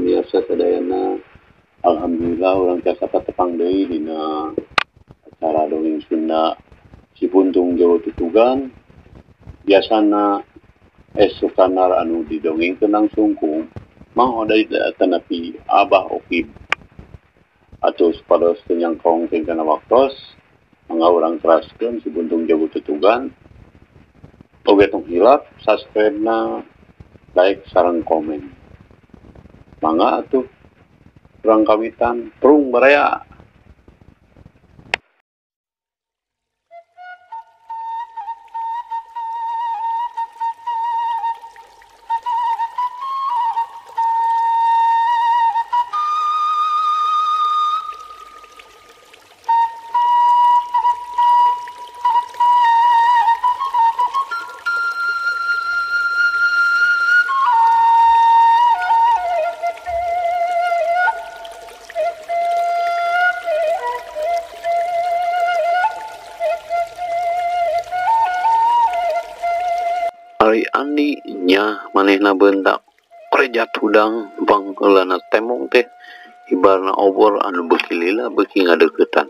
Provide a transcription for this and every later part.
pamirsa sadayana. Alhamdulillah orang tiasa patepang deui dina acara dongeng Sunda si Buntung Jawa Tutugan. Biasana esukanar anu didongengkeun langsung ku Mang Odai tanapi Abah Okib atau supados nyangkong kana waktos mangga urang teraskeun si Buntung Jawa Tutugan. Oge tong hilap subscribe-na, like sareng komen. Mangga atuh urang kawitan prung baraya. Ari Andi nya manehna beuntak krejat hudang bangkeulana temong teh ibarna obor anu beuki lila beuki ngadeuketan.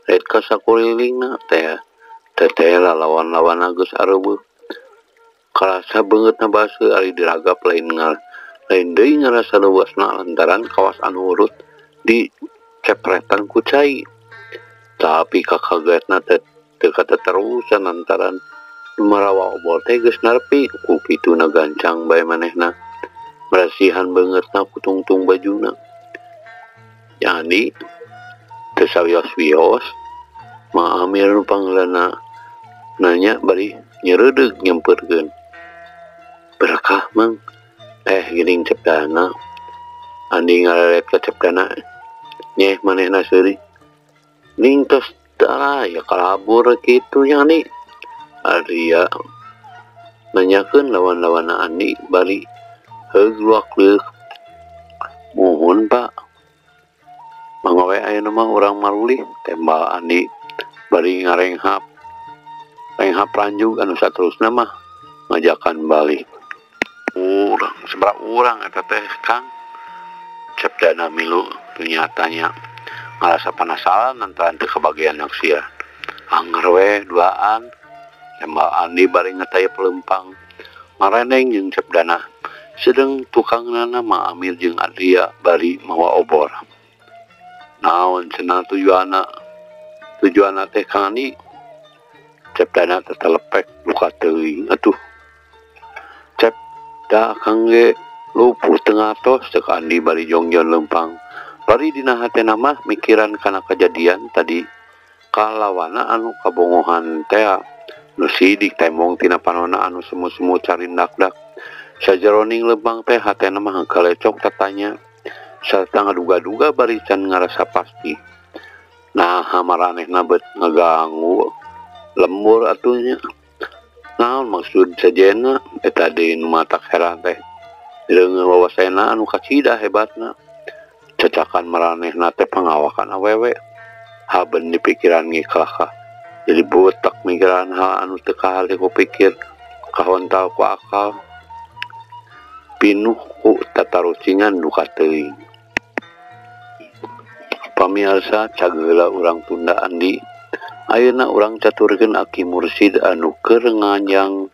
Ret ka sakulilingna teh teteh lawan-lawanna geus areubeuk. Karasa beungeutna baseuh ari diragap lain deui ngarasa leuweusna lantaran kawas anu urut di cepretan ku cai. Tapi kakagetna teh teu kateterusan lantaran marawa obor teh geus narpi ku kituna gancang bae manehna berasihan beungeutna ku tungtung bajuna. Jadi teu sawios-wios Ma Amir panggilana nanya bari nyereudeg nyempeurkeun. Berakah Mang? Geuning cepdana. Andi ngareret ka cepdana. Nyeh manehna seuri. Ning tos tara ya kalabur kitu nya Andi. Adia nanyakeun lawan-lawanna Andi bari heugluak leuk. Muhun Pak. Mangga we ayeuna mah urang marulih tembal Andi bari ngarenghap ranjug anu saterusna mah ngajakan balik. Urang sabaraha urang eta teh Kang? Cepdana milu nyatanya ngarasa panasaran lantaran teu kabagian naksian. Anger we duaan tembal Andi bari ngetayep lempang mareneng jeung cepdana sedeng tukangnana Ma Amir jeung Adia bari mawa obor. Naon cenah tujuanna teh Kang Andi? Cepdana tetelepek luka teuing atuh. Cep da Kang ge lupuh teu ngatos ceuk Andi bari jongjon lempang. Bari dina hatena mah mikiran kana kejadian tadi kalawana anu kabongohan teh nu sidik temong tina panonna anu semu-semu carindak-dak. Sajeroning lempang teh hatena mah kalecok tatanya sarta ngaduga-duga bari can ngarasa pasti. Nah maranehna beut ngaganggu lembur atunya. Naon maksud sajena eta deui nu matak heran teh. Leungeun wawasaena anu kacida hebatna. Cacakan maranehna teh pangawakan awewe. Haben di pikiran ngikah. Jadi butak mikiran hal anu teu kahali ku pikir kahontal ku akal. Pinuh ku tatarucingan duka teuing. Pamirsa cageula urang Tunda Andi. Ayeuna urang caturkeun Aki Mursid anu keur nganjang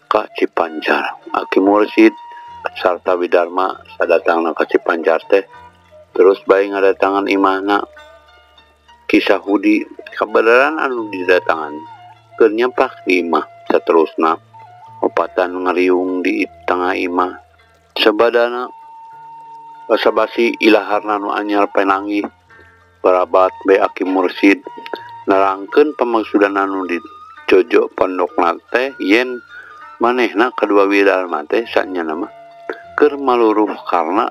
ka Cipancar. Aki Mursid sarta Widarma sadatangna ka Cipancar teh terus bae ngadatangan imahna. Kisah Hudi kabeneran anu didatangan keur nyempah di imah saterusna opatan ngariung di tengah imah sabadana basa-basi ilaharna nu anyar penanggih barabat bae Aki Mursid narangkeun pamangsudan anu dijojo pondokna teh yen manehna kadua Widarma teh sanyana mah keur maluruh karna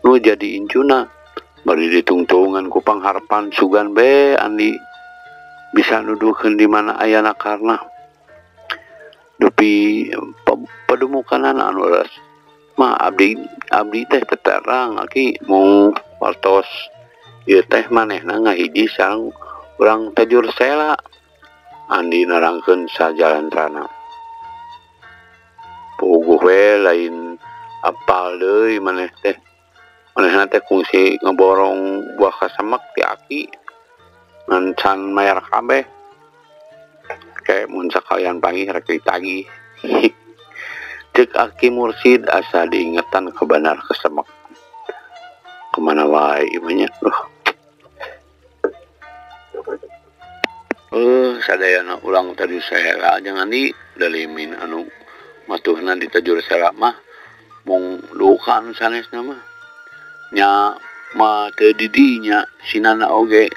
nu jadi incuna. Bari ditungtungan ku pangharapan sugan be Andi bisa nuduhkeun di mana ayana karna dupi padumukanana anu leres mah abdi teh teterang Aki mau wartos ieu teh manehna ngahiji sareng urang tajur sela. Andi narangkeun sajalantrana puguh we lain apal deui maneh teh. Manehna teh kungsi ngeborong buah kasemek ti aki ngan can mayar kabeh. Kayak mun sakalian panggih rek ditagih. Cek Aki Mursid asa diingetan kebenar kesemek. Kemana wae imanya. Sadayana ulang tadi saya jangan di dalimin anu matuhna di tajur sera mah mong dukan sanesna mah nya mah teu didinya sinana oge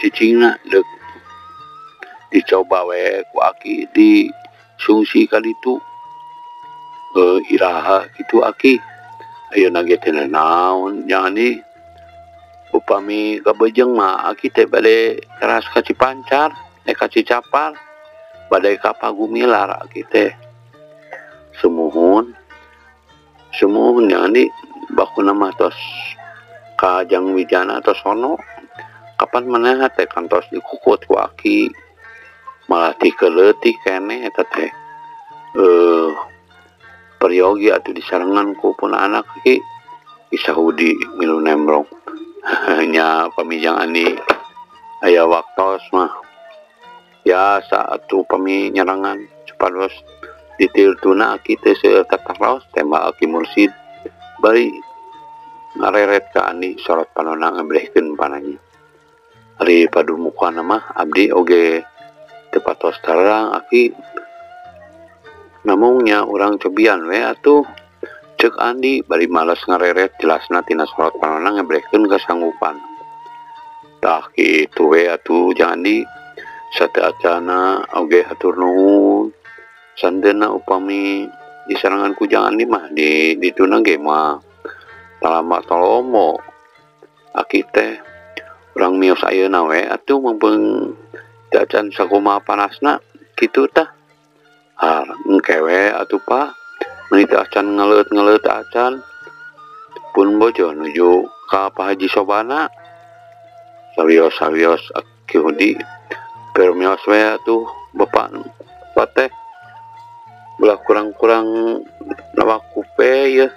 cicingna deuk dicoba we ku Aki di sungsi ka ditu iraha kitu Aki ayeuna ge teh naon jangan di upami kabejeng mah Aki teh bade keras ka Cipancar ka Cicapar badai ka Pagumilar Aki teh sumuhun jangan di bakuna mah tos ka Jang Wijana tos sono kapan maneh teh kantos dikukut ku Aki malah ti keleutik keneh eta teh peryogi atuh disarengan ku pun anak Ki Isahudi milu nembrong nya pamijang ani aya waktos mah ya saatu pami nyerangan supados ditiltuna Aki teh seueur tataraos tembak Aki Mursid bari ngareret ka ani sorot panonna ngabrehkeun pananya ari padumukan mah abdi oge teu patos tarang Aki namungnya urang cobian we atuh cek Andi bari males ngareret jelasna tina sorot panonna ngabrehkeun kasanggupan tah kitu we atuh jangan di sateacana oge hatur nuhun sandeuna upami disarangan ku jangan di mah di dituna ge mah talama tolomo Aki teh urang mios ayeuna we atuh mumpung jajan sakumaha panasna kitu tah engke we atuh Pak meuni teh acan ngeleut acan pun bojo nuju ka Pak Haji Sobana sawios Aki Hudi permios we atuh bapak teh belah kurang-kurang nawakupe ya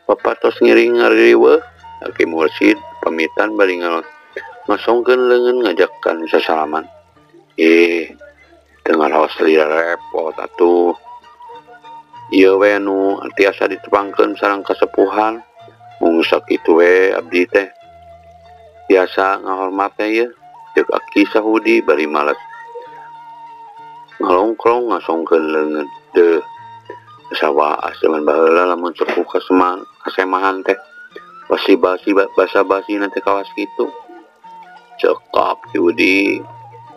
bapak tos ngiring ngariweuh Aki Mursid pamitan bari ngasongkeun leungeun ngajakkan sasalaman dengan haos repot atuh ieu we nu tiasa ditepangkeun sareng kasepuhan mung sakitu we abdi teh biasa ngahormat ye ceuk Aki Sahudi bari males ngalongkrong ngasongkeun leungeun teu sawaas zaman baheula lamun sepuh kasemahan teh basa-basi nanti kawas kitu cekap Ki Udi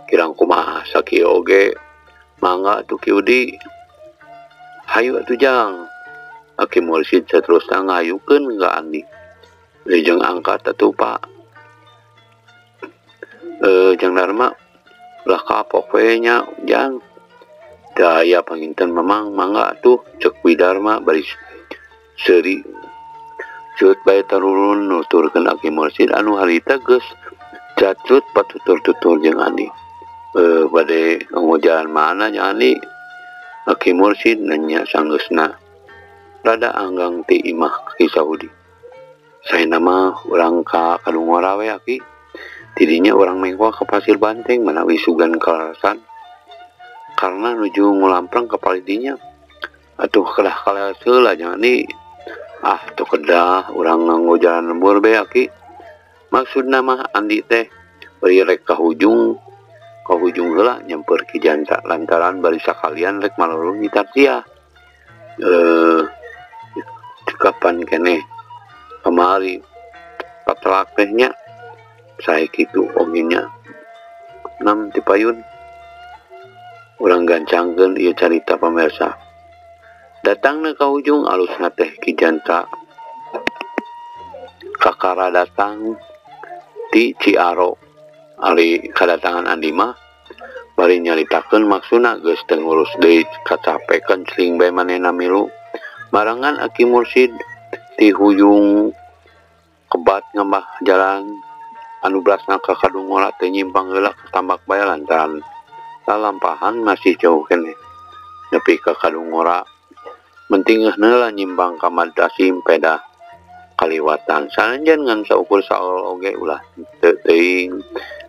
kirang kumaha sakieu oge mangga atuh Ki Udi hayu atuh Jang Aki Mursid saterusna ngayukeun ka Andi jeung angkat atuh Pak Jang Darma lah kapok we nya Jang daya panginten memang mangga atuh cek Widarma bari seuri cut bae tarulun nuturkeun Aki Mursid anu harita geus cacut patutur-tutur jeung Andi bade ngajalan mana nya Andi Aki Mursid nanya sanggeusna rada anggang ti imah Ki Sahudi saena mah urang ka Kadungora we Aki tidinya urang mengko ka Pasir Banteng manawi sugan kalasan karena nuju ngulamprang ka palidinya atuh kedah kala seula jangan di tuh kedah urang nganggo jalan lembur be Aki maksudna mah Andi teh bari rek ka hujung heula nyamper Ki Janta lantaran bari sakalian rek malulung ditarsia kapan keneh kamari patelak teh nya sae kitu oginya nam ti payun urang gancangkeun ieu carita pamirsa datangna ka ujung alusna teh Ki Janta kakara datang ti Ciaro ari kadatangan Andi mah bari nyaritakeun maksudna geus teu ngurus deui kacapekeun celing bae manehna milu barengan Aki Mursid ti huyung kebat ngambah jalan anu brasna ka Kadungora teh nyimpang heula ka Tambak Baya lantaran lalampahan masih jauh keneh nepi ka Kadungora mentingehna lah nyimbang ka madrasih peda kaliwatan sananjan ngan saukur saol oge ulah teuing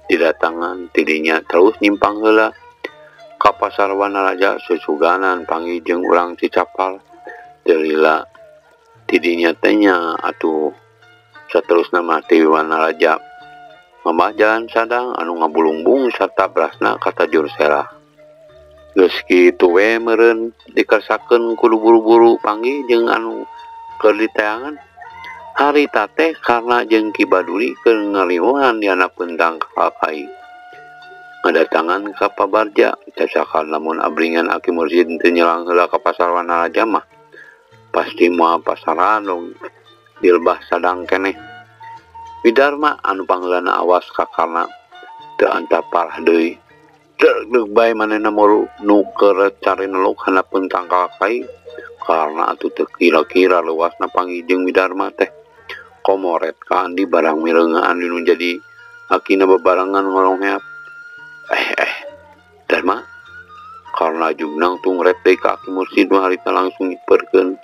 didatangan tidinya terus nyimpang heula ka pasar Wanaraja sesuganan panggijeng urang Cicapal teu lila tidinya tanya atuh saterusna mah ti Wanaraja mamah jalan sadang anu ngabulungbung sarta brasna ka tajur serah geus kitu we meureun dikersakeun kudu buru-buru panggih jeung anu keur diteangan harita teh karena jeung Ki Baduri keur ngaliwuhan di anak pentang kakai ngadatangan ka pabarja cacakan lamun abringan Aki Mursyid teu nyelang heula ka pasar Wanaraja mah pasti moal pasaran dong dilebah sadang keneh Widarma anu pangheulana awas ka karna teu antapar deui deug bae manehna muru nu keur cari neluk hanapeun tangkakai karena atuh teu kira-kira luasna panggijeng Widarma teh komoret ka andi barang mireungaan nu jadi akina bebarengan ngolongheap Darma karena jugnang tungret deui ka Aki Mursyid mah harita langsung nyiperkeun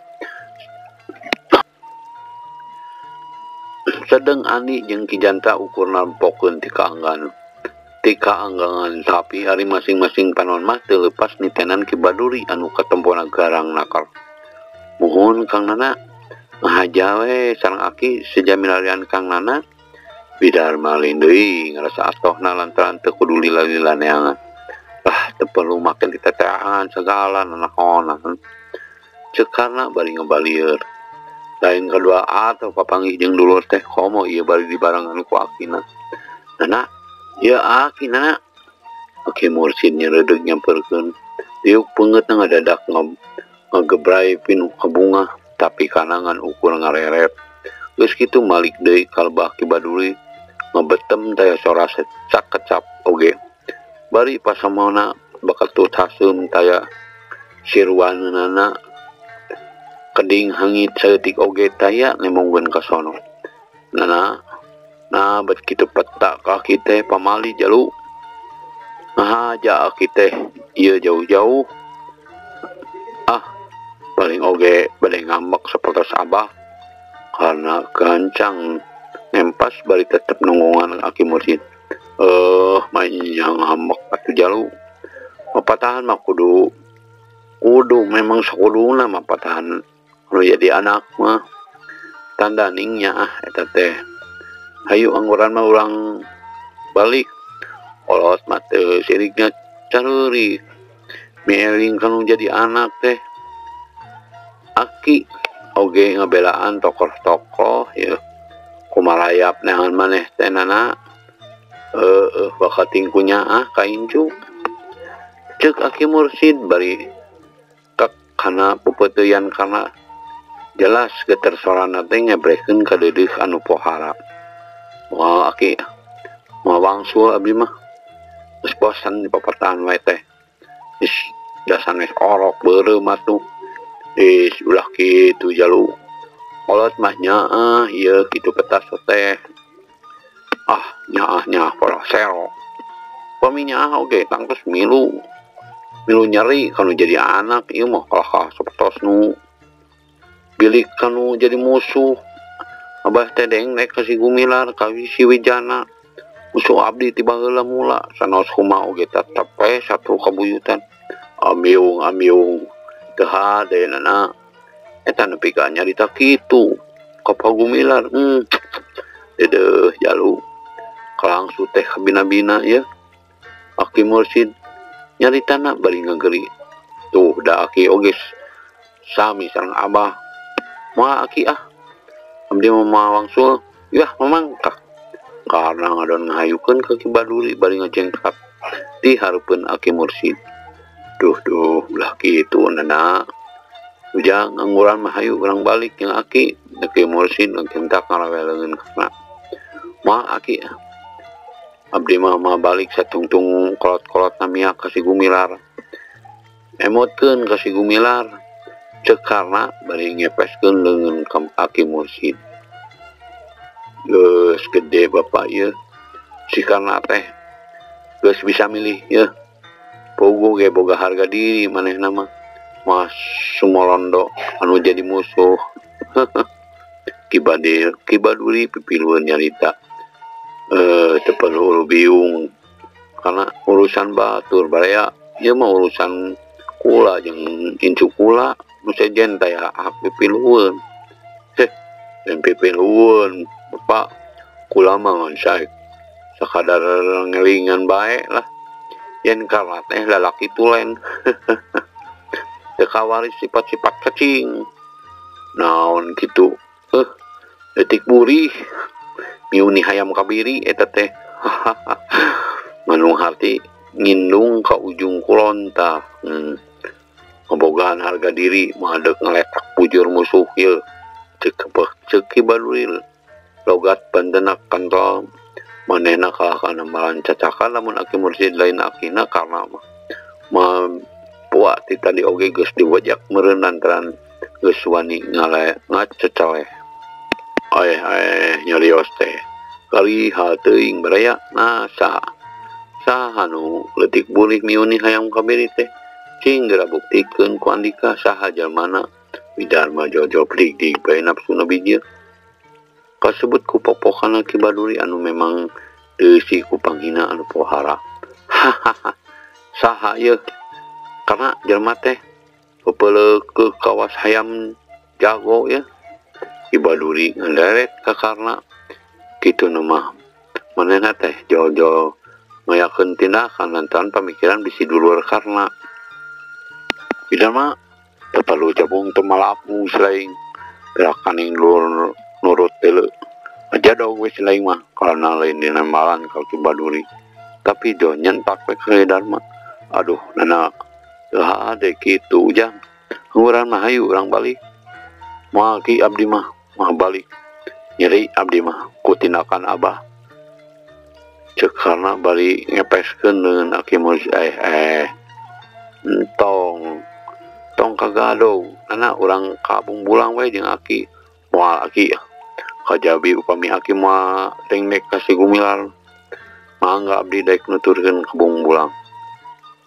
sedeng Andi jeung Ki Janta ukurna nempokeun ti kaanggan tapi hari masing-masing panon mah teu leupas nitenan Ki Baduri anu katempona garang nakal muhun Kang Nana ngahaja we sareng Aki sejamilarian Kang Nana Widarma lain deui ngarasa atohna lantaran teu kudu lila-lila neangan teu perlu make diteteangan segala nanaonan cekarna bari ngabalieur lain kedua atau papanggih jeung dulur teh komo ieu bari dibarengan ku Akina Nana ya Aki Nana Aki Mursyid nyereudeg nyamperkeun diuk peungeutna ngadadak ngagebrai pinuh ka bunga tapi kanangan ukur ngareret geus kitu malik deui kalbah Ki Baduri ngabetem taya sora secak-kecap oge bari pasamona bakal tut haseum taya sirwanana keding hangit saeutik oge taya nemongkeun ka sono Nana nah bet kitu peta ka Aki teh pamali jalu ngahaja Aki teh ieu jauh-jauh paling oge bade ngambek sapertos Abah karena kencang nempas bari tetep nunggungan Aki Mursyid mainnya ngambek atuh jalu mapatahan mah kudu memang sakuduna mapatahan anu jadi anak mah tanda ningnya eta teh hayu angguran mah urang balik olot mah teu sirikna careurik mieling kanu jadi anak teh Aki oge ngabelaan tokoh-tokoh ya kumarayap neangan maneh teh Nana bakating kunya kaincu ceuk Aki Mursyid bari kek kana pupeuteyan karena jelas getersorana teh ngebrekeun ka deudeuh anu pohara moal Aki moal wangsul abdi mah geus bosan di papartahan wae teh geus dasan wes orok beureum atuh ulah kitu jalu kolot mah nyaah ieu kitu petas teh nyaah para sero pami nyaah oge tangtos milu nyeri kanu jadi anak ieu mah kalah sapertos nu bilik kanu jadi musuh Abah teh deng naik ka si Gumilar ka si Wijana musuh abdi tiba heula mula sanaos kumaha oge tetep we satu kabuyutan amiung teu hade Nana eta nepi ka nyarita kitu ka Gumilar dedeuh jalu kalangsu teh bina-bina ya Aki Mursyid nyaritana bari ngageri tuh da Aki oge sami sareng Abah moal Aki abdi mah wangsul yah mamangkah karena ngadon ngahayukeun ka Ki Baduri bari ngajengkap di hareupeun Aki Mursyid duh ulah kitu Nana ujang angguran mah hayu urang balik jeung Aki Mursyid ngentak ngaraweleungeun kana moal Aki abdi mah balik satungtung kolot-kolot namia ka si Gumilar emotkeun ka si Gumilar ceuk karna bari ngepeskeun leungeun ka Aki Mursyid geus gede bapak ieu si karna teh geus bisa milih ya pogo ge boga harga diri manehna mah Mas Sumolondo anu jadi musuh. Kibaduri pipiluan nyarita tepelu biung karena urusan batur baraya dia mah urusan kula jeung incu kula nu sejen teh hak pipiluan dan pipiluan bapak kula mah ngan sakadar ngelingan bae lah yen karena teh lalaki tulen teu kawaris sifat-sifat cacing naon kitu detik buri miuni hayam kabiri eta teh manung harti ngindung ka ujung kulon tah ngebogaan harga diri madeg ngeletak bujur musuh ieu ceuk Kibaduri logat pandenak kantong manehna kalahkan amalan cacakan lamun Aki Mursid lain akina karena mah puak ti tadi oge geus diwajak meureun lantaran geus wani ngacecele nyarios teh kali hal teuing baraya nah saha nu leutik bulih miuni hayam kabiri teh cing geura buktikeun ku Andika saha jalmana Widarma jojo prig bae nafsuna bijil kasebut ku popokana Kibaduri anu memang teu si ku panghina anu pohara saha ieu karena jalma teh pepeuleuh ke kawas hayam jago ya Kibaduri ngenderet ka karna kitu nu mah manehna teh jojo ngayakeun tindakan lantaran pamikiran bisi dulur karna Widarma teu perlu jabung teu malapu selain gerakan yang lur nurut teu aja dong we selain mah karena lain dina malan ka Kibaduri tapi do nyentak we ka Widarma aduh nana teu ade kitu ujang urang mah hayu urang balik moal ki abdi mah balik nyeri abdi mah ku tindakan abah ceuk karena bari ngepeskeun dengan Aki Mursid tong kagado karena urang kabung bulang we jeung Aki moal Aki kajabi upami Aki mah dengdek kasih gumilar mangga abdi daek nuturkeun kabung bulang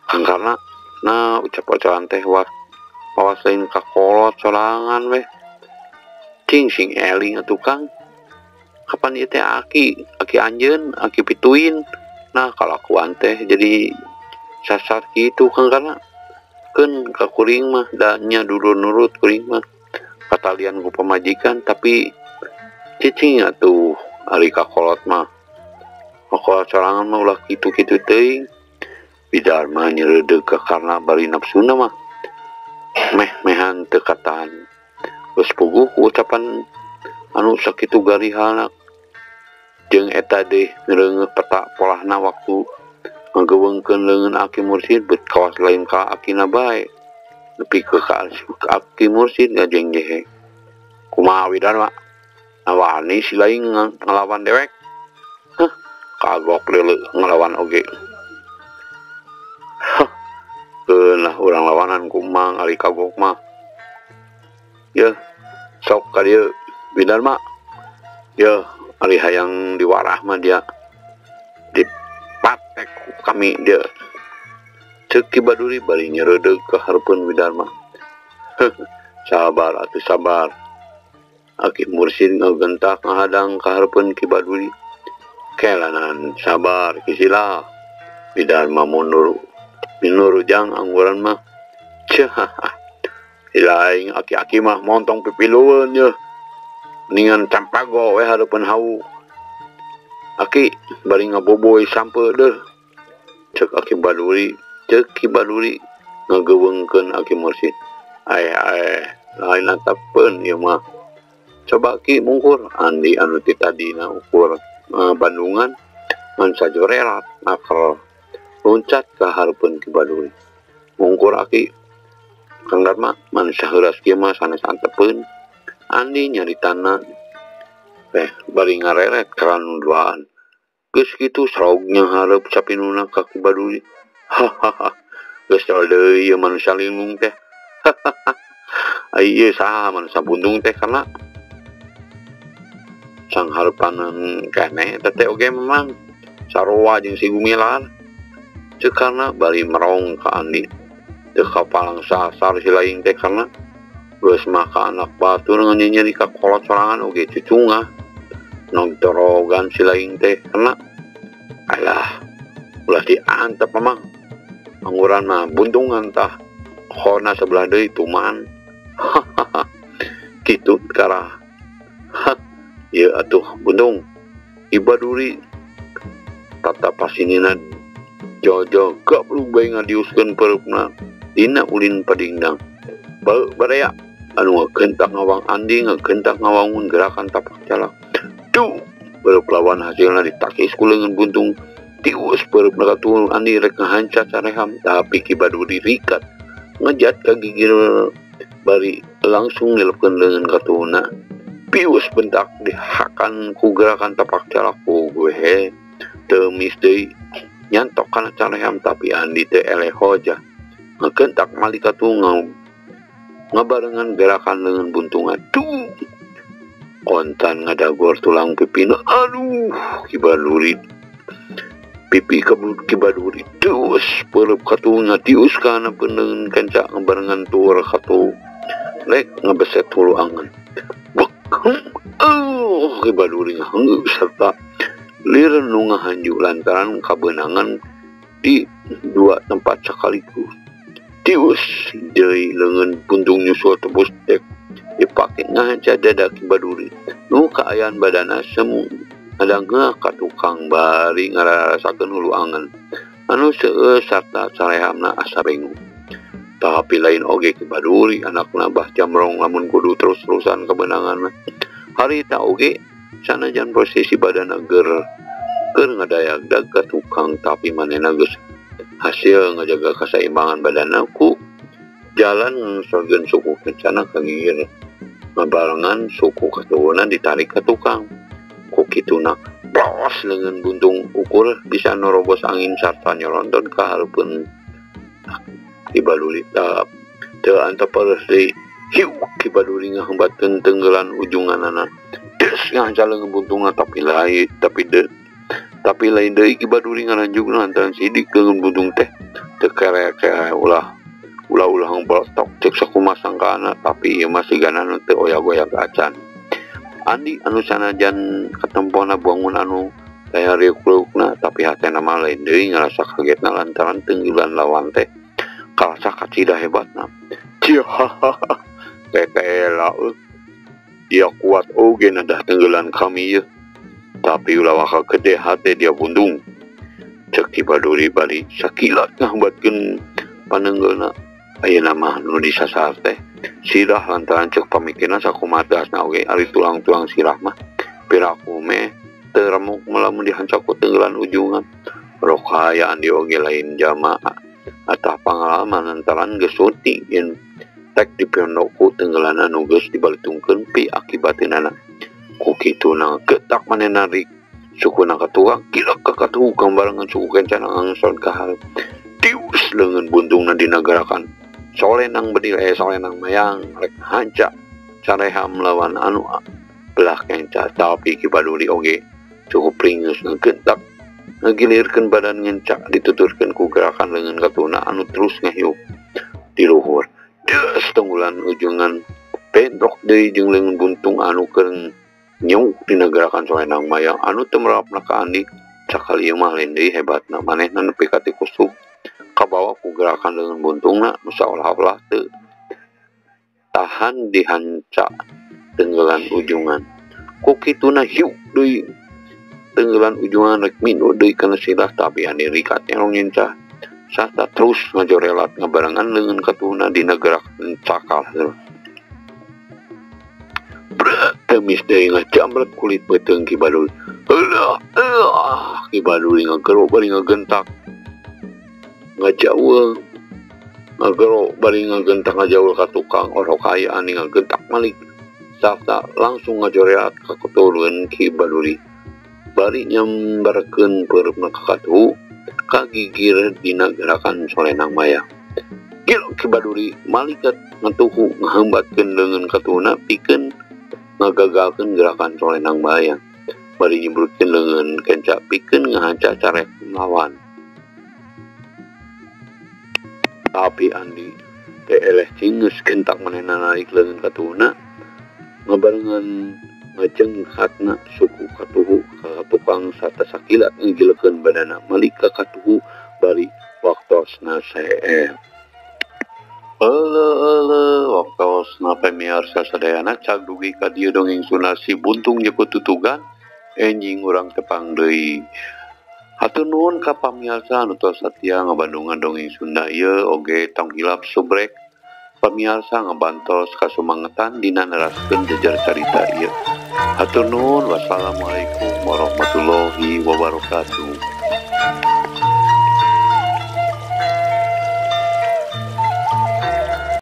kan karena nah ucap-ucapan teh wawas lain kakolot sorangan we cing sing eling tukang kapan ieu teh Aki anjeun Aki pituin nah kalakuan teh jadi sasar kitu kan karena keun ka kuring mah da nya dulu nurut kuring mah katalian ku pamajikan tapi cicing atuh ari kakolot mah kakolot sorangan mah ulah kitu-kitu teuing Widarma nyeureudeg ka karna bari nafsuna mah meh-mehan teu katahan geus puguh ku ucapan anu sakitu garihalna jeung eta deui ngereungeuh peta polahna waktu ngageuweungkeun leungeun Aki Mursid beut kawas lain ka akina bae nepi ke Aki Mursid ngajeng jehe kumaha Widarma awani si lain ngalawan dewek kagok leuleuh ngalawan oge lah urang lawanan kumang ari kagok mah ya sok ka dieu Widarma ya ari hayang diwarah mah dia dipatek kami dia ceuk Kibaduri bari nyeureudeg ka hareupeun Widarma sabar atuh sabar Aki Mursid ngagentak ngahadang ka hareupeun Kibaduri kelanan sabar kisila Widarma mundur minurujang angguran mah ilaing aki-aki mah montong pipilueun ye mendingan campago we hareupeun hawu Aki bari ngaboboy sampe deuh ceuk Kibaduri ngageuweungkeun Aki Mursid lain lantapeun ieu mah coba Ki mungkur andi anu ti tadina ukur Bandungan ngan sajorerat nakal loncat ka hareupeun Kibaduri mungkur Aki Kang Darma man saheula kieu mah sanes antepeun andi nyaritana bari ngareret karanu duaan geus kitu sraugnya hareup sapinuna ka Kibaduri hahaha geus deui ieu manusia linglung teh ai ieu saha manusia buntung teh karena sang hareupanan keneh teh oge memang sarua jeung si gumilar ceuk karena bari merong ka andi teu kapalang sasar si laing teh karena geus maka anak batur ngenyeri ka kolot sorangan oge cucungah nongtorogan si laing teh karena alah ulah diantep memang angguran mah buntungan tah khona sebelah deui tuman kitu karah ya atuh buntung ibaduri tata pasinina jojo gak perlu bayi ngadiuskeun pereupna dina ulin padingdang baraya anu ngagentak ngawang andi ngagentak ngawangun gerakan tapak calak tuh bereup lawan hasilna ditakis ku leungeun buntung tius bereup katuh andi rek ngahanca careham tapi Ki Baduri rikat ngejat ka gigir bari langsung nilepkeun leungeun katuhna pius bentak dihakan ku gerakan tapak calak ku gue teu mis deui nyantok kana careham tapi andi teh eleh hoja ngagentak malika tungau ngabarengan gerakan leungeun buntungan tuh kontan ngadagor tulang pipina aduh Ki Baduri pipi Ki Baduri terus pereup katuh ngatius kana peneun kanca ngabarengan tuur katuh lek ngabeset hulu angan Ki Baduri ngaheungeuh serta lireun nu ngahanju lantaran kabeunangan di dua tempat sekaligus tius deui leungeun buntung nyusul tebus dek dipake ngahanca dada Ki Baduri nu kaayaan badana semu ngadangeuh ka tukang bari ngararasakeun hulu angan anu seueur sarta sarehamna asa bingung tapi lain oge Ki Baduri anakna bah jamrong lamun kudu terus-terusan kebenangan harita oge sanajan posisi badana keur ngadayagdag ka tukang tapi manehna geus hasil ngajaga kaseimbangan badana ku jalan sorgen suku kencana kagigir ngabarengan suku katuhunan ditarik ke tukang ku kituna plos leungeun buntung ukur bisa norobos angin sarta nyoronton ka hareupeun Ki Baduri teu antapereus deui hiu Ki Baduri ngahambatkeun tenggelan ujunganana des ngahanca leungeun buntungna tapi lain deui Ki Baduri ngaranjugna lantaran sidik leungeun buntung teh teu kere-kere ulah ngoblotok cek sakumaha sangkana tapi ieu mah sigana teu oyak-oyak acan andi anu sanajan katempona bangun anu daya riuk-riukna tapi hatena mah lain deui ngarasa kagetna lantaran tenggelan lawan teh karasa kacida hebatna cia kekela dia kuat oge nadah tenggelan kami ya tapi ulah waka gede hate dia buntung cek Ki Baduri bari sakilat ngahambatkeun panenggeulna ayeuna mah nu disasar teh sirah lantaran cek pamikirna sakumaha dasna oge ari tulang-tulang sirah mah piraku meh teu remuk melamun dihancak ku tenggelan ujungan rok hayaan di oge lain jamaah atah pangalaman lantaran geus suti yen tek di pondokku tenggelan anu geus dibalitungkeun pi akibateunana ku kituna getak manehna rik sukuna katuang kilek ka katuh gambarengan suku kencana angson ka hareup tius leungeun buntungna dina gerakan solenang bedil solenang mayang rek hanca careham lawan anu belah kenca tapi Ki Baduri oge cukup ringeus ngagentak ngagilirkeun badan ngencak dituturkeun ku gerakan leungeun katuhna anu terus ngahiup di luhur des tunggulan ujungan pendok deui jeung leungeun buntung anu keur nyuk dina gerakan solenang mayang anu teu merapna ka andi sakali mah lain deui hebatna manehna nepi ka ti kusuk kabawa ku gerakan leungeun buntungna nu saolah-olah teu tahan dihanca tenggelan ujungan ku kituna hiu deui tenggelan ujungan rek minu deui kana silah tapi andi rikat nyerong nyencah sarta terus ngajorelat ngabarengan leungeun katuhna dina gerakan cakal temis deui ngajamret kulit beuteung Ki Baduri Ki Baduri ngagero bari ngagentak ngajauh ngagero bari ngagentak ngajauh ka tukang orok hayaan ngagentak malik sarta langsung ngajoreat ka keturunan Ki Baduri bari nyambarkeun peureupna ka katuh kagigir dina gerakan solenang mayang gil Ki Baduri malikat ngatuhu ngahambatkeun leungeun katuhna pikeun ngagagalkeun gerakan solenang mayang bari nyembrutkeun leungeun kencak pikeun ngahanca carek lawan Tapi Andi teh eleh cingeus kentak manehna narik leungeun ka tuhuna ngabarengan ngejenghatna suku katuhu ka tukang sarta sakilat ngigilekeun badana malika katuhu bari waktosna sae. Waktosna pamiarsa sadayana cag dugi ka dieu dongeng Sunda si buntung jeung tutugan enjing urang tepang deui. Hatur nuhun ka pamiarsa anu tos satia ngabandungan dongeng Sunda ieu oge tong hilap subrek pamiarsa ngabantos kasumangetan dina neraskeun jejer carita ieu. Hatur nuhun, wassalamualaikum warahmatullahi wabarakatuh.